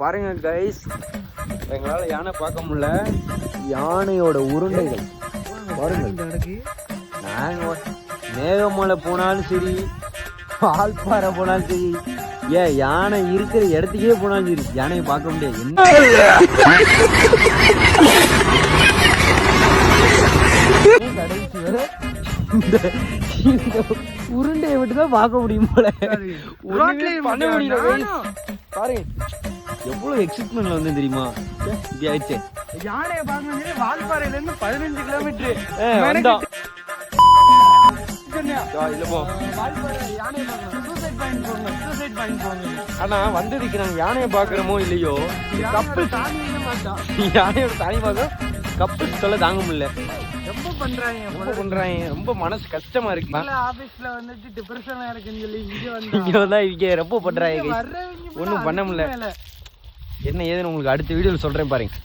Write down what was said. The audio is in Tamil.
பாருங்க கைஸ், எங்களால யானை பார்க்க முடியல. யானையோட உருண்டைகள் பாருங்க. நாங்க மேகமலை போனாலும் சரி, வால்பாறை போனாலும் சரி, ஏன் யானை இருக்கிற இடத்துக்கே போனாலும் சரி, யானையை பார்க்க முடியாது. கடைசி வரை இந்த உருண்டையை விட்டுதான் பார்க்க முடியும் போல. பண்ண முடியல. பாருங்க எவ்வளவு எக்ஸைட்மெண்ட்ல வந்து தெரியுமா. இப்படி ஆயிடுச்சு. யானையை பார்க்க வால்பாறையில இருந்து 15 கிலோமீட்டர். ஆனா வந்ததுக்கு நாங்க யானையை பாக்குறோமோ இல்லையோ, கப்பல் யானையோட தாய் பாக்கம் கப்பல் சொல்ல தாங்க முடியல. ரொம்ப பண்றாங்க. ரொம்ப மனசு கஷ்டமா இருக்கு. ஆபீஸ்ல வந்துட்டு டிப்ரெஷனா இருக்குன்னு சொல்லி இங்க வந்தா இங்க ரொம்ப பண்றாங்க. ஒண்ணும் பண்ண முடியல. என்ன ஏதுன்னு உங்களுக்கு அடுத்த வீடியோல சொல்றேன் பாருங்க.